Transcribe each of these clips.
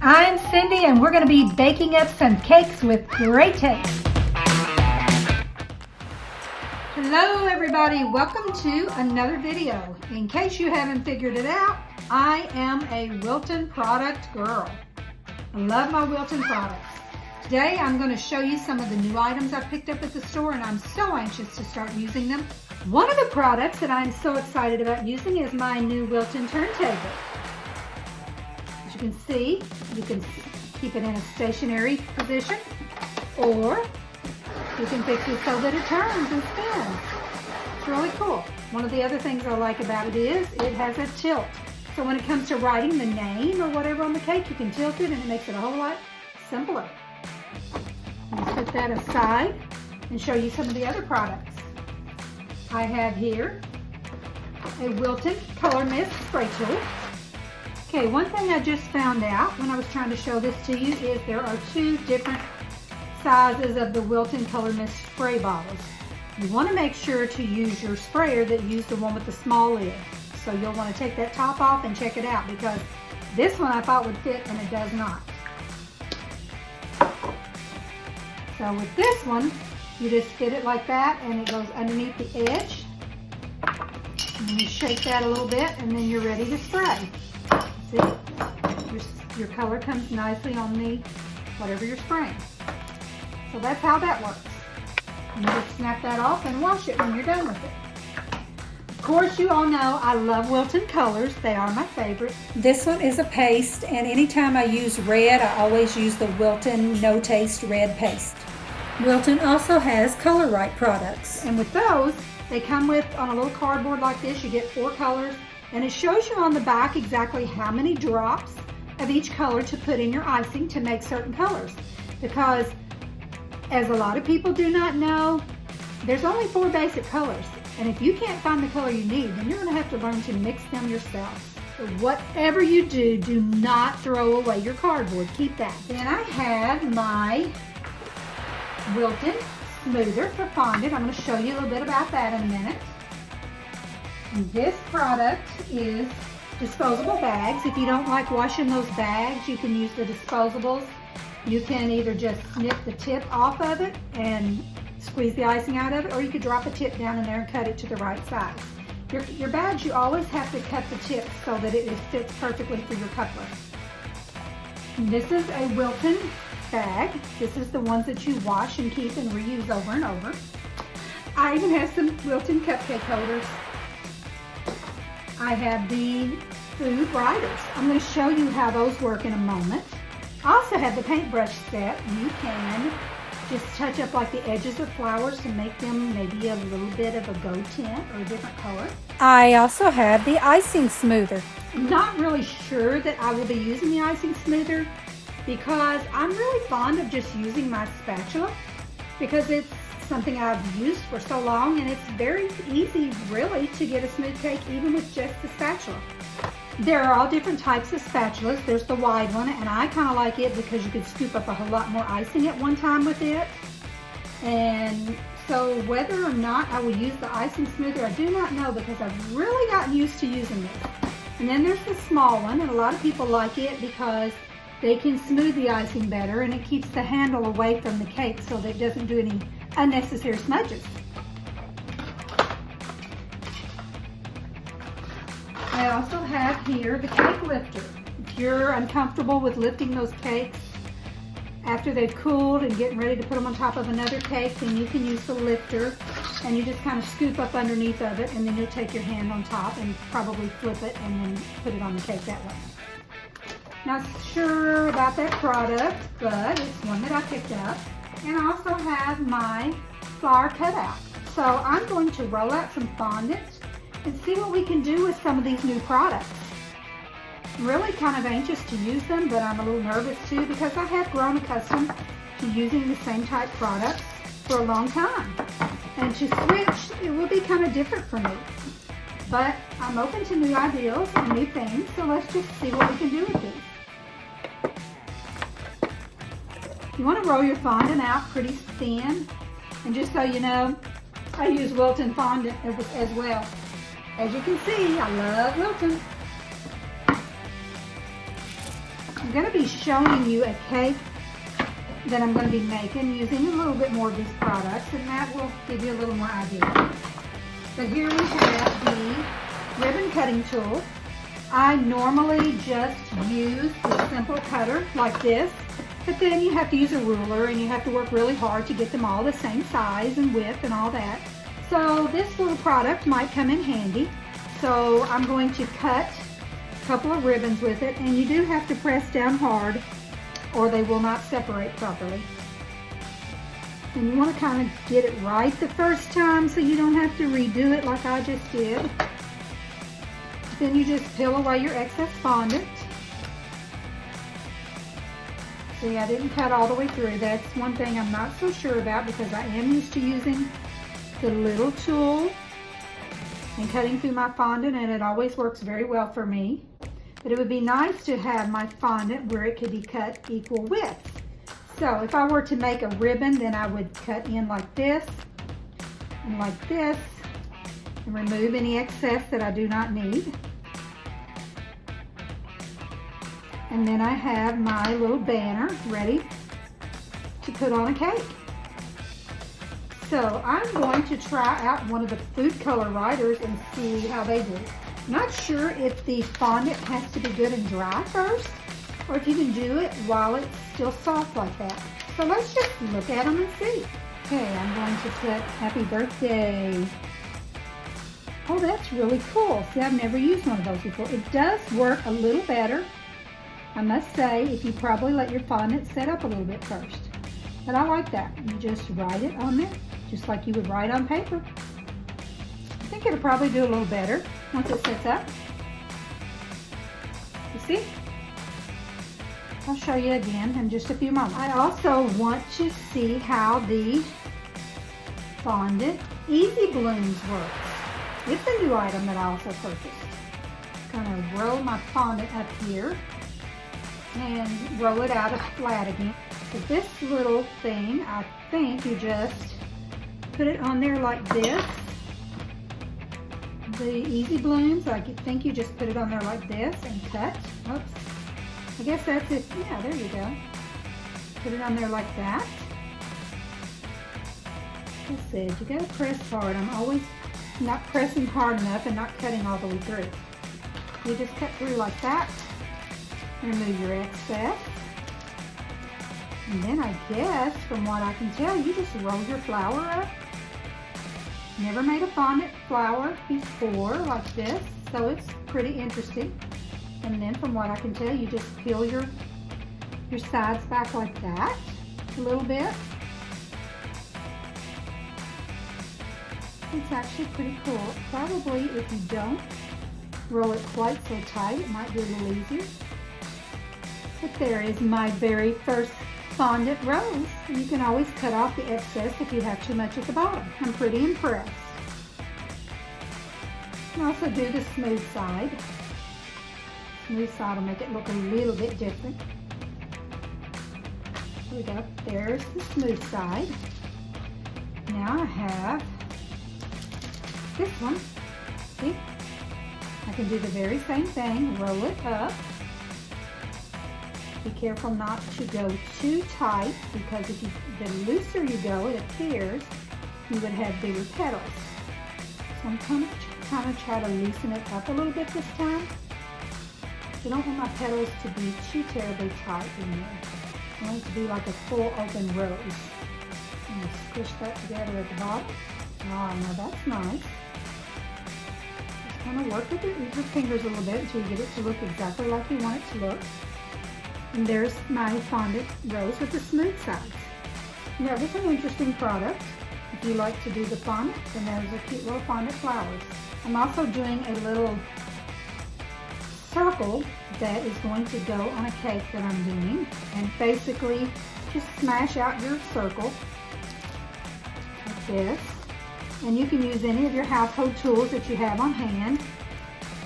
I'm Cindy and we're going to be baking up some cakes with great taste. Hello everybody, welcome to another video. In case you haven't figured it out, I am a Wilton product girl. I love my Wilton products. Today I'm going to show you some of the new items I picked up at the store and I'm so anxious to start using them. One of the products that I'm so excited about using is my new Wilton turntable. As you can see, you can keep it in a stationary position or you can fix it so that it turns and spins. It's really cool. One of the other things I like about it is it has a tilt. So when it comes to writing the name or whatever on the cake, you can tilt it and it makes it a whole lot simpler. Let's put that aside and show you some of the other products. I have here a Wilton Color Mist Spray Tool. Okay, one thing I just found out when I was trying to show this to you is there are two different sizes of the Wilton Color Mist spray bottles. You want to make sure to use your sprayer that used the one with the small lid. So you'll want to take that top off and check it out because this one I thought would fit and it does not. So with this one, you just fit it like that and it goes underneath the edge. And you shake that a little bit and then you're ready to spray. See? Your color comes nicely on the whatever you're spraying. So that's how that works. And you just snap that off and wash it when you're done with it. Of course, you all know I love Wilton colors. They are my favorite. This one is a paste, and anytime I use red, I always use the Wilton No Taste Red Paste. Wilton also has Color Right products, and with those, they come with, on a little cardboard like this, you get 4 colors, and it shows you on the back exactly how many drops of each color to put in your icing to make certain colors. Because, as a lot of people do not know, there's only 4 basic colors. And if you can't find the color you need, then you're going to have to learn to mix them yourself. So whatever you do, do not throw away your cardboard. Keep that. Then I have my Wilton Smoother for fondant. I'm going to show you a little bit about that in a minute. And this product is disposable bags. If you don't like washing those bags, you can use the disposables. You can either just snip the tip off of it and squeeze the icing out of it, or you could drop a tip down in there and cut it to the right size. Your bags, you always have to cut the tip so that it fits perfectly for your cutler. And this is a Wilton bag. This is the ones that you wash and keep and reuse over and over. I even have some Wilton cupcake holders. I have the food writers. I'm going to show you how those work in a moment. I also have the paintbrush set. You can just touch up like the edges of flowers to make them maybe a little bit of a gold tint or a different color. I also have the icing smoother. I'm not really sure that I will be using the icing smoother because I'm really fond of just using my spatula because it's something I've used for so long and it's very easy really to get a smooth cake even with just the spatula. There are all different types of spatulas. There's the wide one, and I kind of like it because you can scoop up a whole lot more icing at one time with it. And so whether or not I will use the icing smoother, I do not know because I've really gotten used to using this. And then there's the small one, and a lot of people like it because they can smooth the icing better and it keeps the handle away from the cake so that it doesn't do any unnecessary smudges. I also have here the cake lifter. If you're uncomfortable with lifting those cakes after they've cooled and getting ready to put them on top of another cake, then you can use the lifter and you just kind of scoop up underneath of it and then you'll take your hand on top and probably flip it and then put it on the cake that way. Not sure about that product, but it's one that I picked up. And I also have my flower cutout. So I'm going to roll out some fondant and see what we can do with some of these new products. I'm really kind of anxious to use them, but I'm a little nervous too because I have grown accustomed to using the same type products for a long time. And to switch, it will be kind of different for me. But I'm open to new ideas and new things, so let's just see what we can do with these. You want to roll your fondant out pretty thin. And just so you know, I use Wilton fondant as well. As you can see, I love Wilton. I'm going to be showing you a cake that I'm going to be making using a little bit more of these products, and that will give you a little more idea. But here we have the ribbon cutting tool. I normally just use the simple cutter like this, but then you have to use a ruler and you have to work really hard to get them all the same size and width and all that. So this little product might come in handy. So I'm going to cut a couple of ribbons with it, and you do have to press down hard or they will not separate properly. And you want to kind of get it right the first time so you don't have to redo it like I just did. Then you just peel away your excess fondant. See, I didn't cut all the way through. That's one thing I'm not so sure about because I am used to using the little tool and cutting through my fondant, and it always works very well for me. But it would be nice to have my fondant where it could be cut equal width. So if I were to make a ribbon, then I would cut in like this and like this and remove any excess that I do not need. And then I have my little banner ready to put on a cake. So I'm going to try out one of the food color writers and see how they do. Not sure if the fondant has to be good and dry first, or if you can do it while it's still soft like that. So let's just look at them and see. Okay, I'm going to put happy birthday. Oh, that's really cool. See, I've never used one of those before. It does work a little better, I must say, if you probably let your fondant set up a little bit first. But I like that. You just write it on there, just like you would write on paper. I think it'll probably do a little better once it sets up. You see? I'll show you again in just a few moments. I also want to see how the fondant Easy Blooms works. It's a new item that I also purchased. I'm going to roll my fondant up here and roll it out flat again. So this little thing, I think you just put it on there like this. The Easy Blooms, I think you just put it on there like this and cut. Oops. I guess that's it. Yeah, there you go. Put it on there like that. Like I said, you gotta press hard. I'm always not pressing hard enough and not cutting all the way through. You just cut through like that. Remove your excess. And then I guess, from what I can tell, you just roll your flour up. Never made a fondant flour before like this, so it's pretty interesting. And then from what I can tell, you just peel your sides back like that a little bit. It's actually pretty cool. Probably if you don't roll it quite so tight, it might be a little easier. But there is my very first fondant rose. You can always cut off the excess if you have too much at the bottom. I'm pretty impressed. You can also do the smooth side. Smooth side will make it look a little bit different. There we go. There's the smooth side. Now I have this one. See? I can do the very same thing. Roll it up. Be careful not to go too tight, because if the looser you go, it appears you would have bigger petals. So I'm kind of try to loosen it up a little bit this time. I don't want my petals to be too terribly tight in there. I want it to be like a full open rose. I'm going to squish that together at the bottom. Oh, now that's nice. Just kind of work with it with your fingers a little bit until you get it to look exactly like you want it to look. And there's my fondant rose with the smooth sides. Yeah, this is an interesting product. If you like to do the fondant, then there's a cute little fondant flowers. I'm also doing a little circle that is going to go on a cake that I'm doing. And basically, just smash out your circle like this. And you can use any of your household tools that you have on hand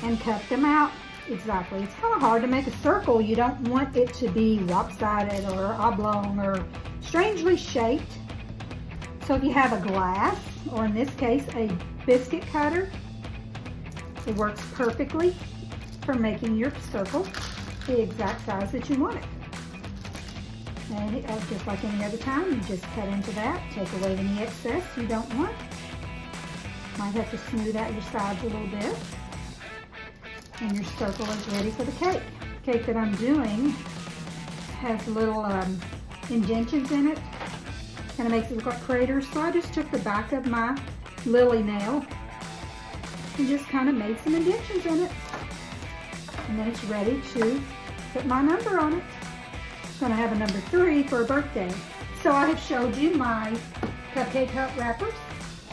and cut them out. Exactly. It's kind of hard to make a circle. You don't want it to be lopsided or oblong or strangely shaped. So if you have a glass, or in this case a biscuit cutter, it works perfectly for making your circle. the exact size that you want it. And just like any other time, you just cut into that, take away any excess you don't want. Might have to smooth out your sides a little bit. And your circle is ready for the cake. The cake that I'm doing has little indentions in it. Kind of makes it look like craters. So I just took the back of my lily nail and just kind of made some indentions in it. And then it's ready to put my number on it. It's going to have a number 3 for a birthday. So I have showed you my cupcake cup wrappers,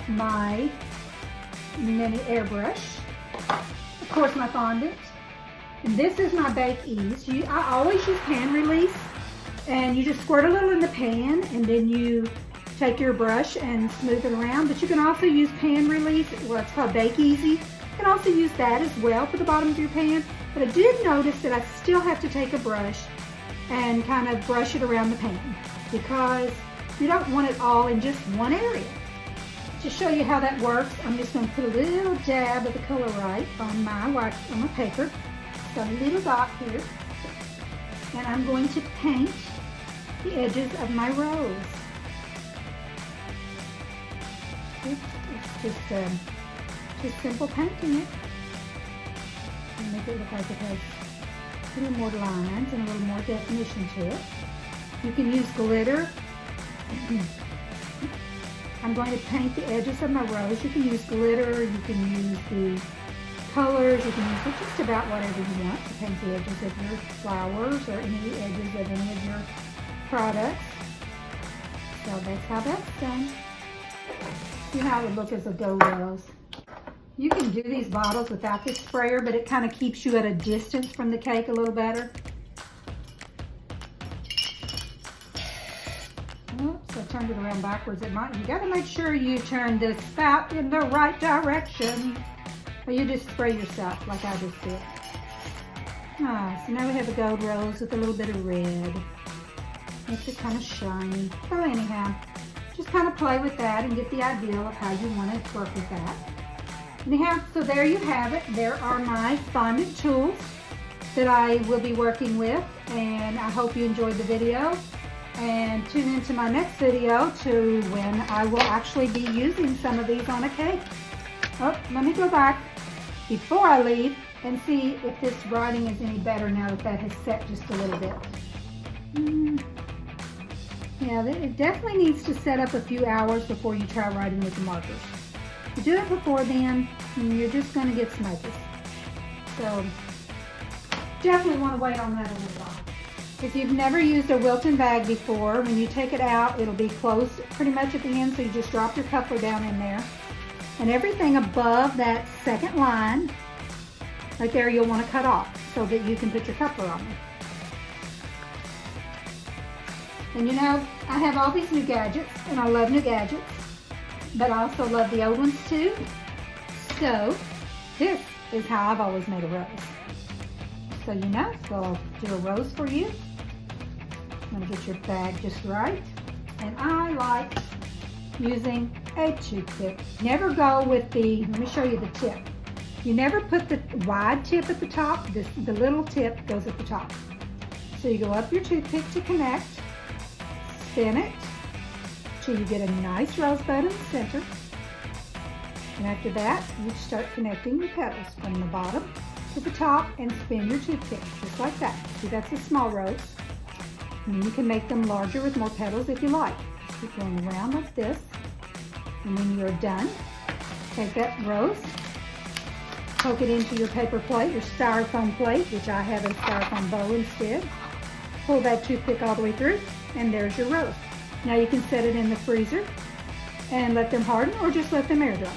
my mini airbrush, of course my fondant, and this is my Bake Ease. I always use pan release, and you just squirt a little in the pan and then you take your brush and smooth it around, but you can also use pan release, well, it's called Bake Easy. You can also use that as well for the bottom of your pan, but I did notice that I still have to take a brush and kind of brush it around the pan because you don't want it all in just one area. To show you how that works, I'm just going to put a little dab of the Color Right on my paper. It's got a little dot here, and I'm going to paint the edges of my rose. It's just simple painting it. And make it look like it has a little more lines and a little more definition to it. You can use glitter. I'm going to paint the edges of my rose. You can use glitter, you can use the colors, you can use just about whatever you want to paint the edges of your flowers or any edges of any of your products. So that's how that's done. See how it would look as a dough rose. You can do these bottles without this sprayer, but it kind of keeps you at a distance from the cake a little better. Oops, I turned it around backwards. You got to make sure you turn this spout in the right direction, or you just spray yourself like I just did. So now we have a gold rose with a little bit of red. Makes it kind of shiny. So anyhow, just kind of play with that and get the idea of how you want to work with that. Anyhow, so there you have it. There are my fondant tools that I will be working with, and I hope you enjoyed the video. And tune into my next video to when I will actually be using some of these on a cake. Oh, let me go back before I leave and see if this writing is any better now that has set just a little bit. Yeah, it definitely needs to set up a few hours before you try writing with the markers. If you do it before then, you're just going to get smokers. So definitely want to wait on that a little while. If you've never used a Wilton bag before, when you take it out, it'll be closed pretty much at the end, so you just drop your coupler down in there. And everything above that second line, right there, you'll want to cut off so that you can put your coupler on there. And you know, I have all these new gadgets, and I love new gadgets, but I also love the old ones too. So this is how I've always made a rose. So you know, so I'll do a rose for you. I'm going to get your bag just right. And I like using a toothpick. Never go with the, let me show you the tip. You never put the wide tip at the top. The little tip goes at the top. So you go up your toothpick to connect, spin it till you get a nice rosebud in the center. And after that, you start connecting your petals from the bottom to the top and spin your toothpick just like that. See, that's a small rose. And you can make them larger with more petals if you like. Keep going around like this. And when you're done, take that rose, poke it into your paper plate, your styrofoam plate, which I have a styrofoam bowl instead. Pull that toothpick all the way through, and there's your rose. Now you can set it in the freezer and let them harden, or just let them air dry.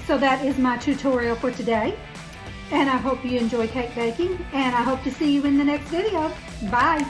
So that is my tutorial for today. And I hope you enjoy cake baking, and I hope to see you in the next video. Bye.